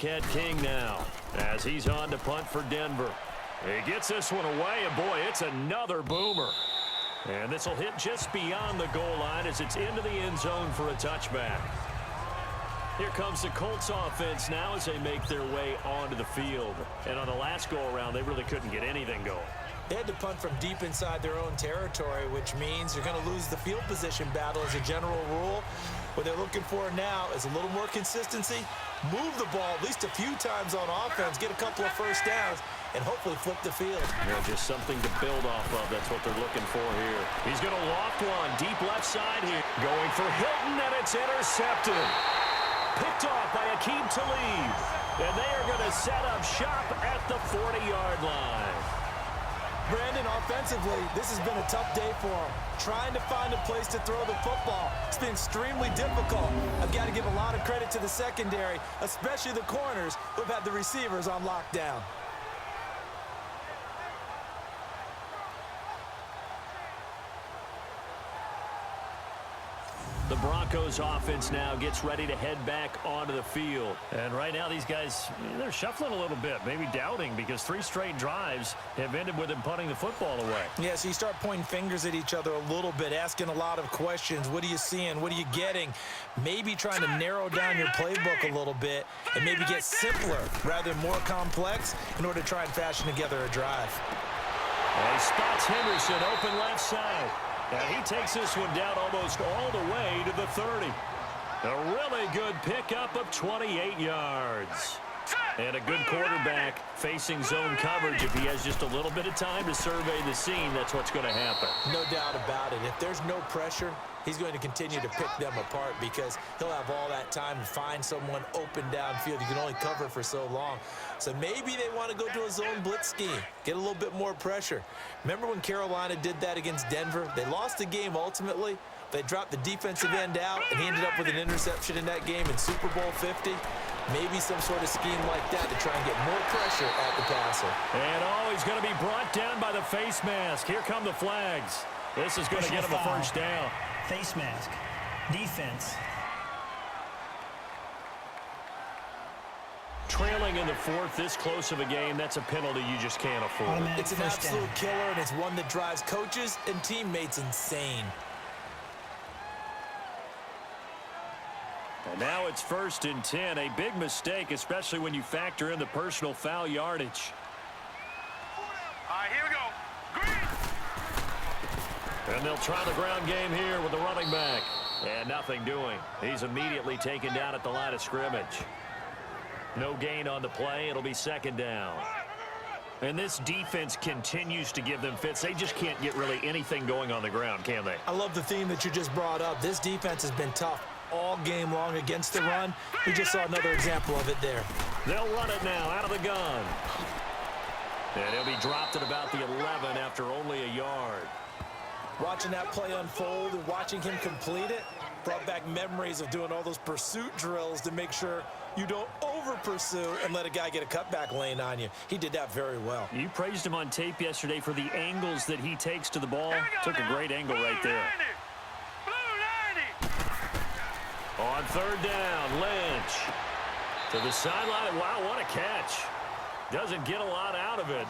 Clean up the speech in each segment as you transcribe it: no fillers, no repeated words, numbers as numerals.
Wildcat King now as he's on to punt for Denver. He gets this one away, and boy, it's another boomer. And this will hit just beyond the goal line as it's into the end zone for a touchback. Here comes the Colts offense now as they make their way onto the field. And on the last go-around, they really couldn't get anything going. They had to punt from deep inside their own territory, which means you're going to lose the field position battle as a general rule. What they're looking for now is a little more consistency, move the ball at least a few times on offense, get a couple of first downs, and hopefully flip the field. Just something to build off of. That's what they're looking for here. He's going to loft one deep left side here. Going for Hilton, and it's intercepted. Picked off by Akeem Talib. And they are going to set up shop at the 40-yard line. Brandon, offensively, this has been a tough day for him. Trying to find a place to throw the football. It's been extremely difficult. I've got to give a lot of credit to the secondary, especially the corners who've had the receivers on lockdown. The Broncos offense now gets ready to head back onto the field. And right now these guys, they're shuffling a little bit, maybe doubting, because 3 straight drives have ended with them punting the football away. Yeah, so you start pointing fingers at each other a little bit, asking a lot of questions. What are you seeing? What are you getting? Maybe trying to narrow down your playbook a little bit and maybe get simpler rather than more complex in order to try and fashion together a drive. And he spots Henderson open left side. And he takes this one down almost all the way to the 30. A really good pickup of 28 yards. And a good quarterback facing zone coverage. If he has just a little bit of time to survey the scene, that's what's going to happen. No doubt about it. If there's no pressure, he's going to continue to pick them apart because he'll have all that time to find someone open downfield. You can only cover for so long. So maybe they want to go to a zone blitz scheme, get a little bit more pressure. Remember when Carolina did that against Denver? They lost the game ultimately. They dropped the defensive end out, and he ended up with an interception in that game in Super Bowl 50. Maybe some sort of scheme like that to try and get more pressure at the passer. And he's going to be brought down by the face mask. Here come the flags. This is going to get him a first down. Face mask. Defense. Trailing in the 4th, this close of a game, that's a penalty you just can't afford. It's an absolute killer, and it's one that drives coaches and teammates insane. And now it's 1st and 10. A big mistake, especially when you factor in the personal foul yardage. All right, here we go. Green. And they'll try the ground game here with the running back. And nothing doing. He's immediately taken down at the line of scrimmage. No gain on the play. It'll be 2nd down. And this defense continues to give them fits. They just can't get really anything going on the ground, can they? I love the theme that you just brought up. This defense has been tough all game long against the run. We just saw another example of it there. They'll run it now out of the gun. And he'll be dropped at about the 11 after only a yard. Watching that play unfold and watching him complete it brought back memories of doing all those pursuit drills to make sure you don't over-pursue and let a guy get a cutback lane on you. He did that very well. You praised him on tape yesterday for the angles that he takes to the ball. Took a great angle right there. On 3rd down, Lynch to the sideline. Wow, what a catch. Doesn't get a lot out of it,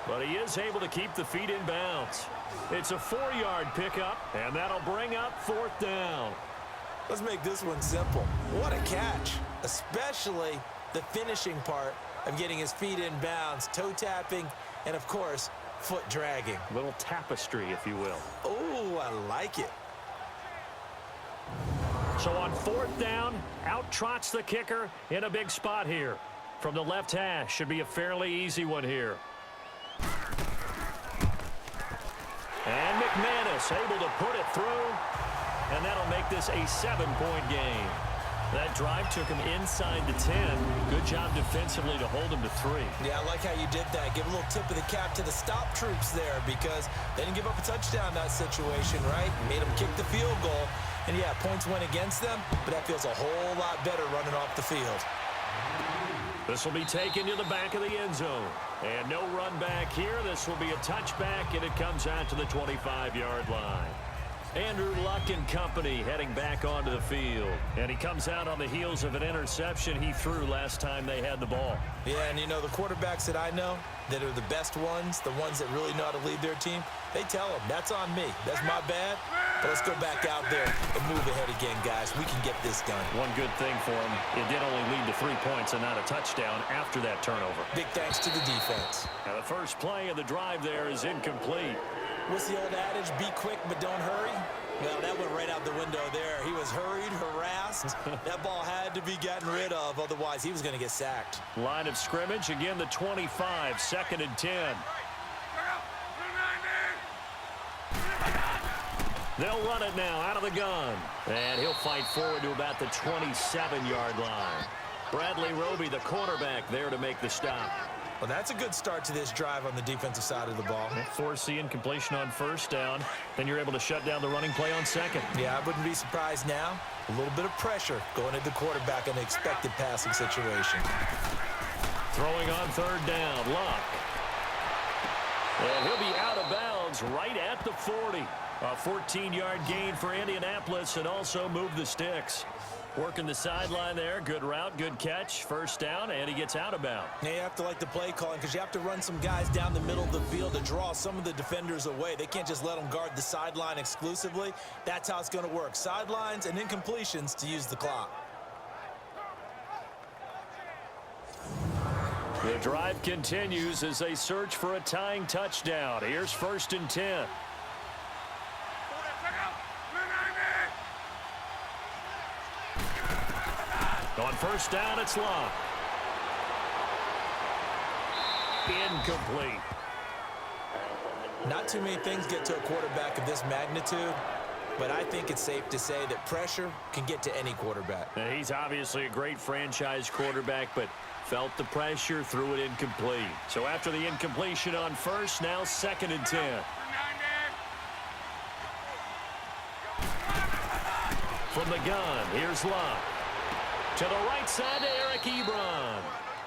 but he is able to keep the feet in bounds. It's a 4-yard pickup, and that'll bring up 4th down. Let's make this one simple. What a catch, especially the finishing part of getting his feet in bounds, toe tapping, and, of course, foot dragging. A little tapestry, if you will. Oh, I like it. So on 4th down, out trots the kicker in a big spot here. From the left hash, should be a fairly easy one here. And McManus able to put it through, and that'll make this a 7-point game. That drive took him inside the 10. Good job defensively to hold him to 3. Yeah, I like how you did that. Give a little tip of the cap to the stop troops there because they didn't give up a touchdown in that situation, right? Made them kick the field goal. And, yeah, points went against them, but that feels a whole lot better running off the field. This will be taken to the back of the end zone. And no run back here. This will be a touchback, and it comes out to the 25-yard line. Andrew Luck and company heading back onto the field. And he comes out on the heels of an interception he threw last time they had the ball. Yeah, and you know, the quarterbacks that I know that are the best ones, the ones that really know how to lead their team, they tell them, that's on me. That's my bad. But let's go back out there and move ahead again, guys. We can get this done. One good thing for him, it did only lead to 3 points and not a touchdown after that turnover. Big thanks to the defense. Now the first play of the drive there is incomplete. What's the old adage? Be quick, but don't hurry. Well, that went right out the window there. He was hurried, harassed. That ball had to be gotten rid of, otherwise he was going to get sacked. Line of scrimmage, again the 25, 2nd and 10. They'll run it now out of the gun. And he'll fight forward to about the 27-yard line. Bradley Roby, the quarterback, there to make the stop. Well, that's a good start to this drive on the defensive side of the ball. Force the incompletion on first down. Then you're able to shut down the running play on second. Yeah, I wouldn't be surprised now. A little bit of pressure going at the quarterback in an expected passing situation. Throwing on third down, Luck. And he'll be out of bounds right at the 40. A 14-yard gain for Indianapolis and also move the sticks. Working the sideline there. Good route, good catch. First down, and he gets out of bounds. Now you have to like the play calling because you have to run some guys down the middle of the field to draw some of the defenders away. They can't just let them guard the sideline exclusively. That's how it's going to work. Sidelines and incompletions to use the clock. The drive continues as they search for a tying touchdown. Here's 1st and 10. On first down, it's Luck. Incomplete. Not too many things get to a quarterback of this magnitude, but I think it's safe to say that pressure can get to any quarterback. Now, he's obviously a great franchise quarterback, but felt the pressure, threw it incomplete. So after the incompletion on first, now 2nd and 10. From the gun, here's Luck. To the right side to Eric Ebron.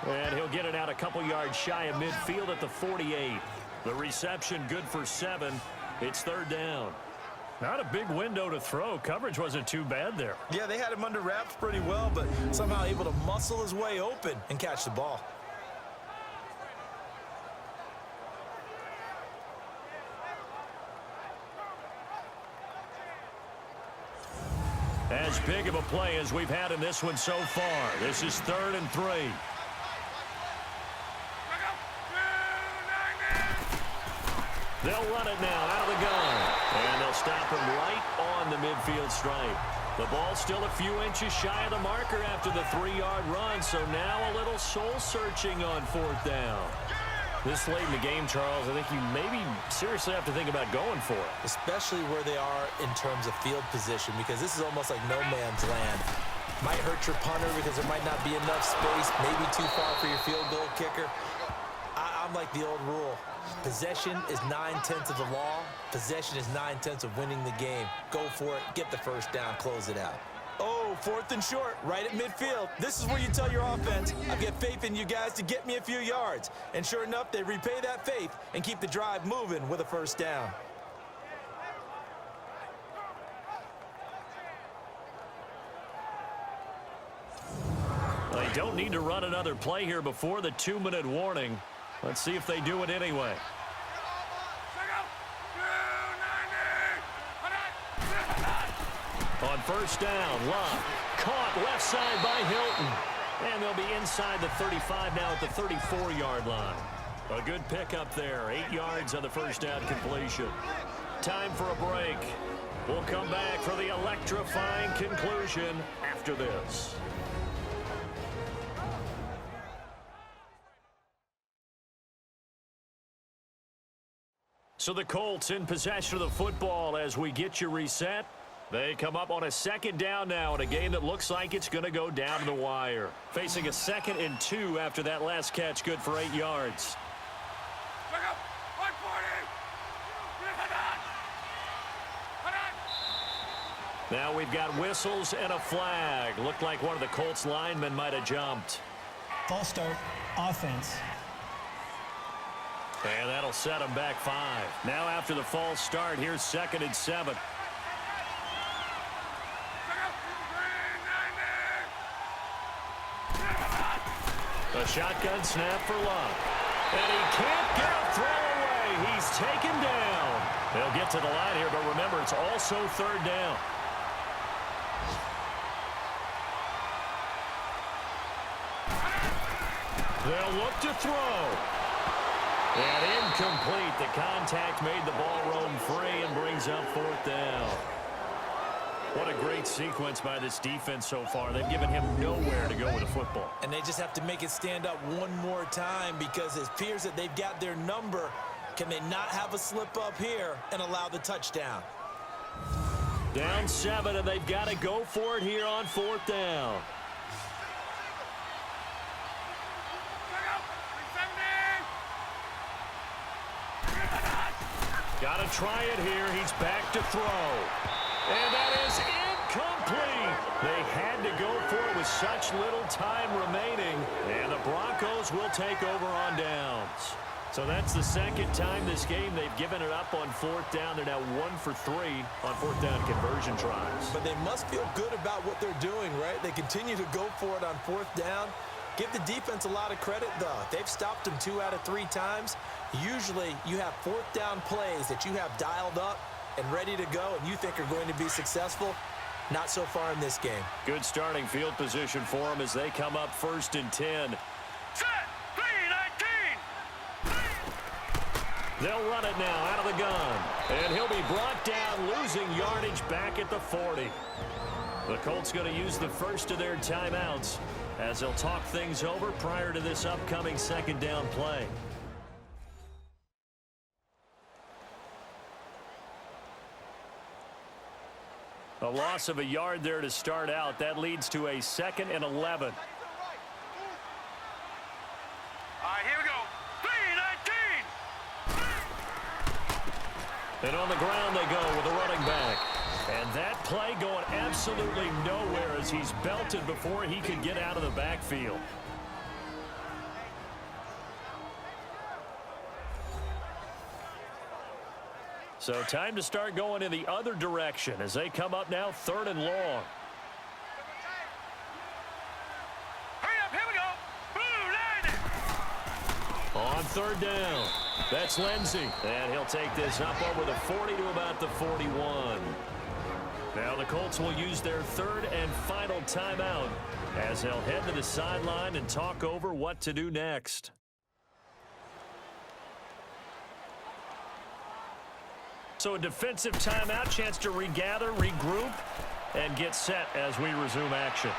And he'll get it out a couple yards shy of midfield at the 48. The reception good for 7. It's 3rd down. Not a big window to throw. Coverage wasn't too bad there. Yeah, they had him under wraps pretty well, but somehow able to muscle his way open and catch the ball. As big of a play as we've had in this one so far. This is 3rd and 3. They'll run it now out of the gun. And they'll stop him right on the midfield stripe. The ball's still a few inches shy of the marker after the 3-yard run. So now a little soul searching on 4th down. This late in the game, Charles, I think you maybe seriously have to think about going for it. Especially where they are in terms of field position, because this is almost like no man's land. Might hurt your punter because there might not be enough space, maybe too far for your field goal kicker. I'm like the old rule. Possession is 9/10 of the law. Possession is 9/10 of winning the game. Go for it, get the first down, close it out. Oh, 4th and short, right at midfield. This is where you tell your offense, I've got faith in you guys to get me a few yards. And sure enough, they repay that faith and keep the drive moving with a first down. They don't need to run another play here before the 2-minute warning. Let's see if they do it anyway. On first down, Luck caught left side by Hilton. And they'll be inside the 35 now at the 34-yard line. A good pickup there, 8 yards on the first down completion. Time for a break. We'll come back for the electrifying conclusion after this. So the Colts in possession of the football as we get you reset. They come up on a 2nd down now in a game that looks like it's going to go down to the wire. Facing a 2nd and 2 after that last catch, good for 8 yards. Now we've got whistles and a flag. Looked like one of the Colts linemen might have jumped. False start, offense. And that'll set them back 5. Now after the false start, here's 2nd and 7. A shotgun snap for Luck. And he can't get a throw away. He's taken down. They'll get to the line here, but remember, it's also third down. They'll look to throw. And incomplete. The contact made the ball roam free and brings up fourth down. What a great sequence by this defense so far. They've given him nowhere to go with the football. And they just have to make it stand up one more time because it appears that they've got their number. Can they not have a slip up here and allow the touchdown? Down 7, and they've got to go for it here on fourth down. Got to try it here. He's back to throw. And that is incomplete. They had to go for it with such little time remaining. And the Broncos will take over on downs. So that's the second time this game they've given it up on fourth down. They're now 1 for 3 on fourth down conversion tries. But they must feel good about what they're doing, right? They continue to go for it on fourth down. Give the defense a lot of credit, though. They've stopped them 2 out of 3 times. Usually, you have fourth down plays that you have dialed up and ready to go, and you think are going to be successful. Not so far in this game. Good starting field position for them as they come up 1st and 10. Set. 3-19. They'll run it now out of the gun. And he'll be brought down, losing yardage back at the 40. The Colts going to use the first of their timeouts as they'll talk things over prior to this upcoming second down play. A loss of a yard there to start out. That leads to a 2nd and 11. All right, here we go. 3-19. And on the ground they go with a running back. And that play going absolutely nowhere as he's belted before he could get out of the backfield. So time to start going in the other direction as they come up now 3rd and long. Hurry up, here we go. Blue 90. On 3rd down, that's Lindsey. And he'll take this up over the 40 to about the 41. Now the Colts will use their 3rd and final timeout as they'll head to the sideline and talk over what to do next. So a defensive timeout, chance to regather, regroup, and get set as we resume action.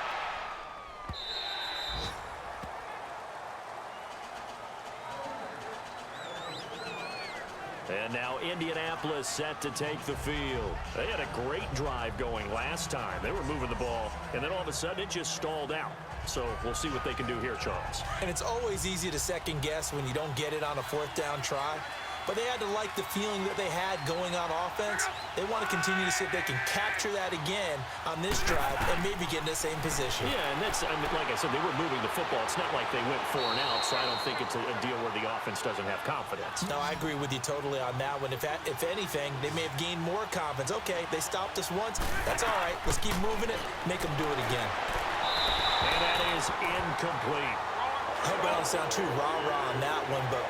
And now Indianapolis set to take the field. They had a great drive going last time. They were moving the ball, and then all of a sudden it just stalled out. So we'll see what they can do here, Charles. And it's always easy to second guess when you don't get it on a fourth down try. But they had to like the feeling that they had going on offense. They want to continue to see if they can capture that again on this drive and maybe get in the same position. Yeah, and that's, I mean, like I said, they were moving the football. It's not like they went 4 and out, so I don't think it's a deal where the offense doesn't have confidence. No, I agree with you totally on that one. If anything, they may have gained more confidence. Okay, they stopped us once. That's all right. Let's keep moving it. Make them do it again. And that is incomplete. I hope I don't sound too rah-rah on that one, but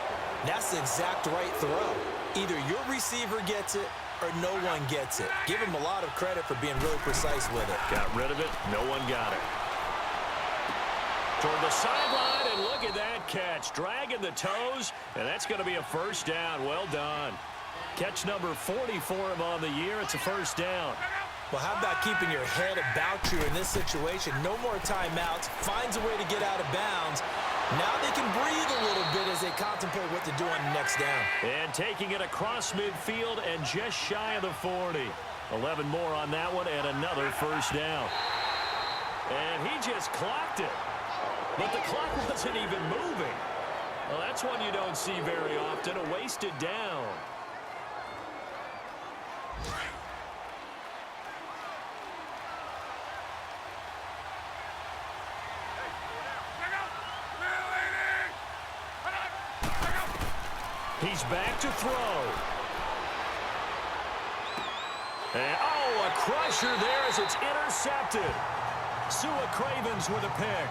that's the exact right throw. Either your receiver gets it or no one gets it. Give him a lot of credit for being really precise with it. Got rid of it. No one got it. Toward the sideline, and look at that catch. Dragging the toes, and that's going to be a first down. Well done. Catch number 40 for him on the year. It's a first down. Well, how about keeping your head about you in this situation? No more timeouts. Finds a way to get out of bounds. Now they can breathe a little bit as they contemplate what to do on the next down. And taking it across midfield and just shy of the 40. 11 more on that one and another first down. And he just clocked it. But the clock wasn't even moving. Well, that's one you don't see very often, a wasted down. He's back to throw. And, oh, a crusher there as it's intercepted. Sua Cravens with a pick.